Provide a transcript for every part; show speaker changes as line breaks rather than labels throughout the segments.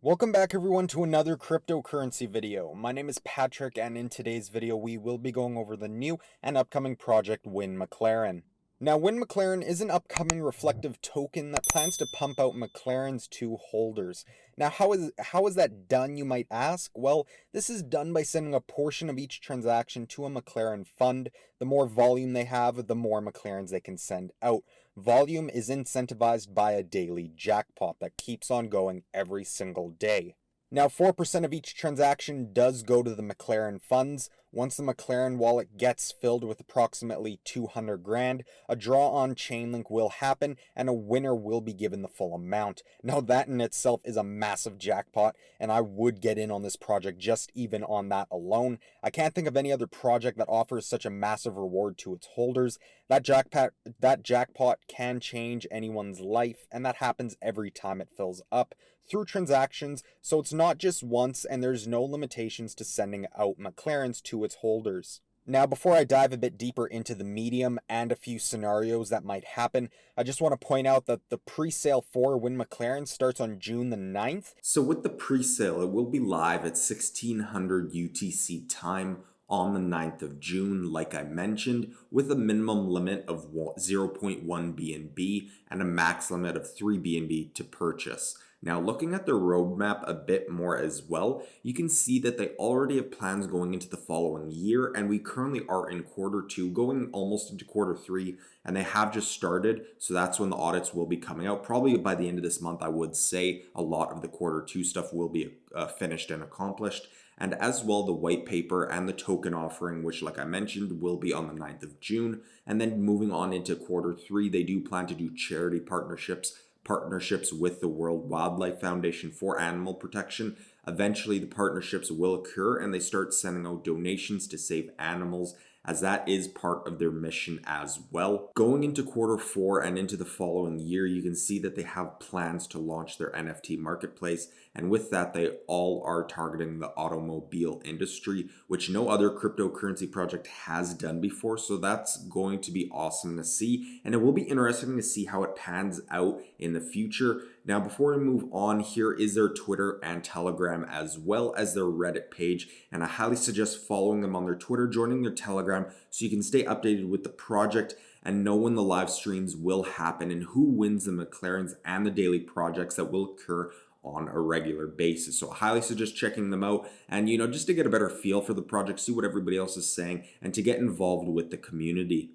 Welcome back everyone to another cryptocurrency video. My name is Patrick, and in today's video we will be going over the new and upcoming project WinMcLaren. Now, WinMcLaren is an upcoming reflective token that plans to pump out McLarens to holders. Now, how is that done, you might ask? Well, this is done by sending a portion of each transaction to a McLaren fund. The more volume they have, the more McLarens they can send out. Volume is incentivized by a daily jackpot that keeps on going every single day. Now, 4% of each transaction does go to the McLaren funds. Once the McLaren wallet gets filled with approximately 200 grand, a draw on Chainlink will happen and a winner will be given the full amount. Now, that in itself is a massive jackpot, and I would get in on this project just even on that alone. I can't think of any other project that offers such a massive reward to its holders. That jackpot can change anyone's life, and that happens every time it fills up through transactions, so it's not just once, and there's no limitations to sending out McLarens to its holders. Now, before I dive a bit deeper into the medium and a few scenarios that might happen, I just want to point out that the pre-sale for WinMcLaren starts on June the 9th.
So with the pre-sale, it will be live at 1600 UTC time on the 9th of June, like I mentioned, with a minimum limit of 0.1 BNB and a max limit of 3 BNB to purchase. Now, looking at their roadmap a bit more as well, you can see that they already have plans going into the following year, and we currently are in quarter 2, going almost into quarter 3, and they have just started, so that's when the audits will be coming out. Probably by the end of this month, I would say a lot of the quarter 2 stuff will be finished and accomplished. And as well, the white paper and the token offering, which like I mentioned, will be on the 9th of June. And then moving on into quarter 3, they do plan to do charity partnerships with the World Wildlife Foundation for animal protection. Eventually, the partnerships will occur and they start sending out donations to save animals, as that is part of their mission as well. Going into quarter 4 and into the following year, you can see that they have plans to launch their NFT marketplace, and with that, they all are targeting the automobile industry, which no other cryptocurrency project has done before, so that's going to be awesome to see, and it will be interesting to see how it pans out in the future. Now, before we move on, here is their Twitter and Telegram as well as their Reddit page, and I highly suggest following them on their Twitter, joining their Telegram, so you can stay updated with the project and know when the live streams will happen and who wins the McLarens and the daily projects that will occur on a regular basis. So I highly suggest checking them out and, just to get a better feel for the project, see what everybody else is saying, and to get involved with the community.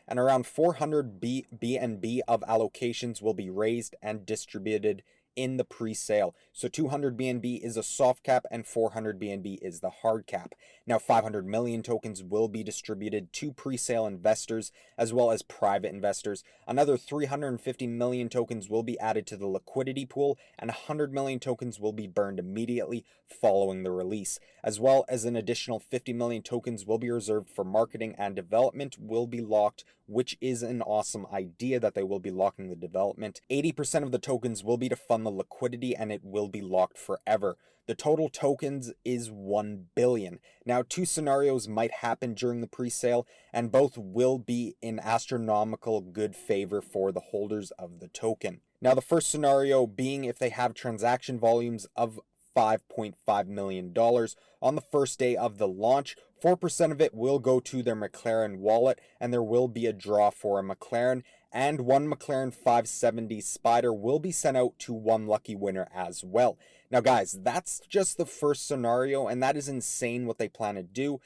And around 400 BNB of allocations will be raised and distributed in the pre-sale. So 200 BNB is a soft cap and 400 BNB is the hard cap. Now, 500 million tokens will be distributed to pre-sale investors as well as private investors. Another 350 million tokens will be added to the liquidity pool, and 100 million tokens will be burned immediately following the release, as well as an additional 50 million tokens will be reserved for marketing, and development will be locked, which is an awesome idea that they will be locking the development. 80% of the tokens will be to fund the liquidity, and it will be locked forever. The total tokens is 1 billion. Now, 2 scenarios might happen during the pre-sale, and both will be in astronomical good favor for the holders of the token. Now, the first scenario being if they have transaction volumes of $5.5 million on the first day of the launch. 4% of it will go to their McLaren wallet, and there will be a draw for a McLaren, and one McLaren 570 Spider will be sent out to one lucky winner as well. Now, guys, that's just the first scenario, and that is insane what they plan to do.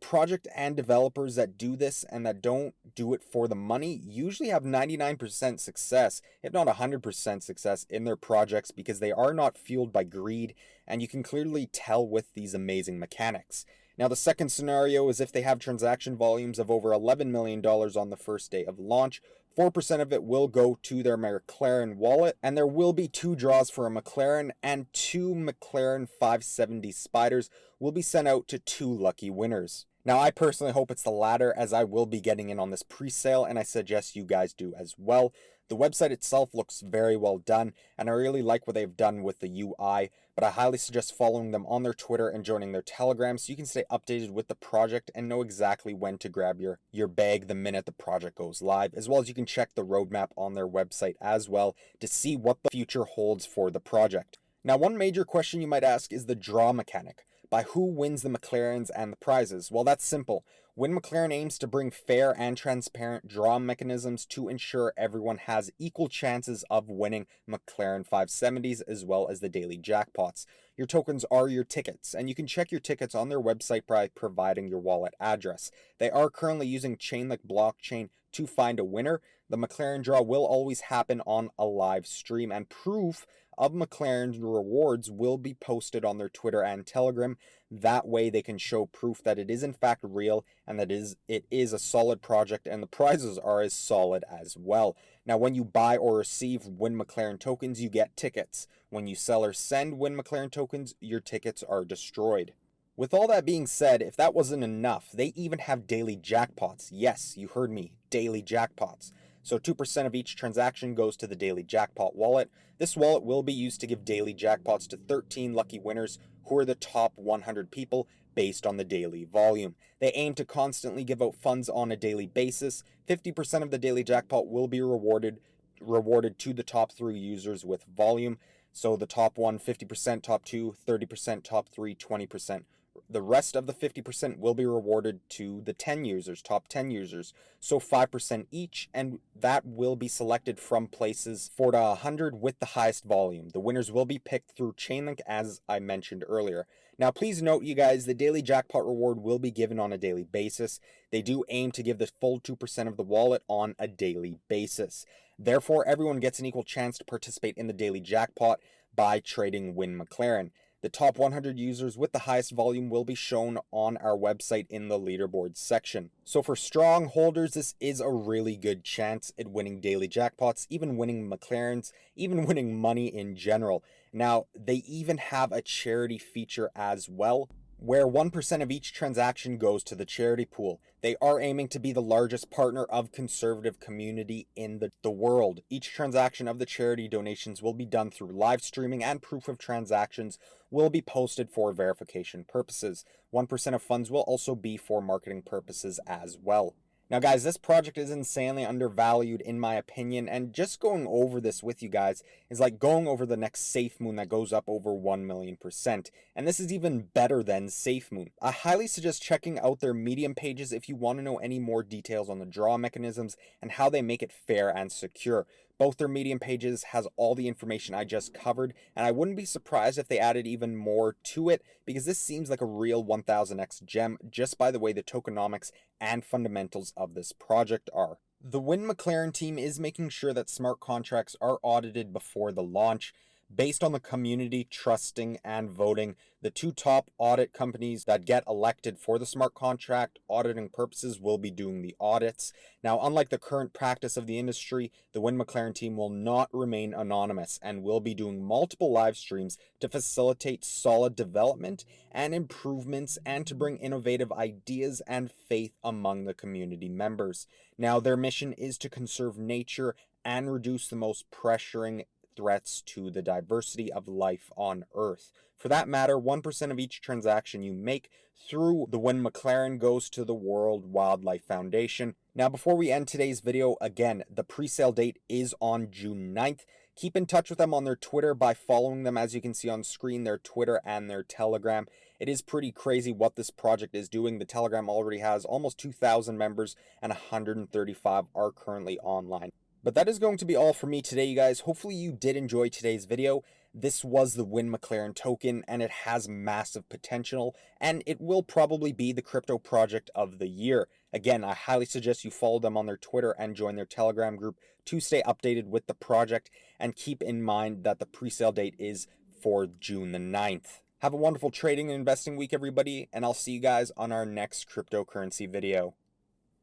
Project and developers that do this and that don't do it for the money usually have 99% success, if not 100% success in their projects, because they are not fueled by greed, and you can clearly tell with these amazing mechanics. Now, the second scenario is if they have transaction volumes of over $11 million on the first day of launch. 4% of it will go to their McLaren wallet, and there will be 2 draws for a McLaren, and 2 McLaren 570 Spiders will be sent out to 2 lucky winners. Now, I personally hope it's the latter, as I will be getting in on this pre-sale, and I suggest you guys do as well. The website itself looks very well done, and I really like what they've done with the UI, but I highly suggest following them on their Twitter and joining their Telegram so you can stay updated with the project and know exactly when to grab your bag the minute the project goes live, as well as you can check the roadmap on their website as well to see what the future holds for the project. Now, one major question you might ask is the draw mechanic. By who wins the McLarens and the prizes? Well, that's simple. WinMcLaren aims to bring fair and transparent draw mechanisms to ensure everyone has equal chances of winning McLaren 570s as well as the daily jackpots. Your tokens are your tickets, and you can check your tickets on their website by providing your wallet address. They are currently using Chainlink blockchain to find a winner. The McLaren draw will always happen on a live stream, and proof of McLaren's rewards will be posted on their Twitter and Telegram. That way they can show proof that it is in fact real and that it is a solid project, and the prizes are as solid as well. Now, when you buy or receive WinMcLaren tokens, you get tickets. When you sell or send WinMcLaren tokens, your tickets are destroyed. With all that being said, if that wasn't enough, they even have daily jackpots. Yes, you heard me, daily jackpots. So 2% of each transaction goes to the daily jackpot wallet. This wallet will be used to give daily jackpots to 13 lucky winners who are the top 100 people based on the daily volume. They aim to constantly give out funds on a daily basis. 50% of the daily jackpot will be rewarded to the top 3 users with volume. So the top 1, 50%, top 2, 30%, top 3, 20%. The rest of the 50% will be rewarded to the 10 users, top 10 users, so 5% each, and that will be selected from places for the 100 with the highest volume. The winners will be picked through Chainlink, as I mentioned earlier. Now, please note, you guys, the daily jackpot reward will be given on a daily basis. They do aim to give the full 2% of the wallet on a daily basis. Therefore, everyone gets an equal chance to participate in the daily jackpot by trading WinMcLaren. The top 100 users with the highest volume will be shown on our website in the leaderboard section. So for strong holders, this is a really good chance at winning daily jackpots, even winning McLarens, even winning money in general. Now, they even have a charity feature as well, where 1% of each transaction goes to the charity pool. They are aiming to be the largest partner of conservative community in the world. Each transaction of the charity donations will be done through live streaming, and proof of transactions will be posted for verification purposes. 1% of funds will also be for marketing purposes as well. Now, guys, this project is insanely undervalued in my opinion, and just going over this with you guys is like going over the next SafeMoon that goes up over 1,000,000%, and this is even better than SafeMoon. I highly suggest checking out their Medium pages if you want to know any more details on the draw mechanisms and how they make it fair and secure. Both their Medium pages has all the information I just covered, and I wouldn't be surprised if they added even more to it, because this seems like a real 1000x gem just by the way the tokenomics and fundamentals of this project are. The WinMcLaren team is making sure that smart contracts are audited before the launch. Based on the community trusting and voting, the 2 top audit companies that get elected for the smart contract auditing purposes will be doing the audits. Now, unlike the current practice of the industry, the WinMcLaren team will not remain anonymous and will be doing multiple live streams to facilitate solid development and improvements, and to bring innovative ideas and faith among the community members. Now, their mission is to conserve nature and reduce the most pressuring threats to the diversity of life on Earth. For that matter, 1% of each transaction you make through the WinMcLaren goes to the World Wildlife Foundation. Now, before we end today's video, again, the pre-sale date is on June 9th. Keep in touch with them on their Twitter by following them, as you can see on screen, their Twitter and their Telegram. It is pretty crazy what this project is doing. The Telegram already has almost 2,000 members, and 135 are currently online. But that is going to be all for me today, you guys. Hopefully you did enjoy today's video. This was the WinMcLaren token, and it has massive potential, and it will probably be the crypto project of the year. Again, I highly suggest you follow them on their Twitter and join their Telegram group to stay updated with the project, and keep in mind that the pre-sale date is for June the 9th. Have a wonderful trading and investing week, everybody, and I'll see you guys on our next cryptocurrency video.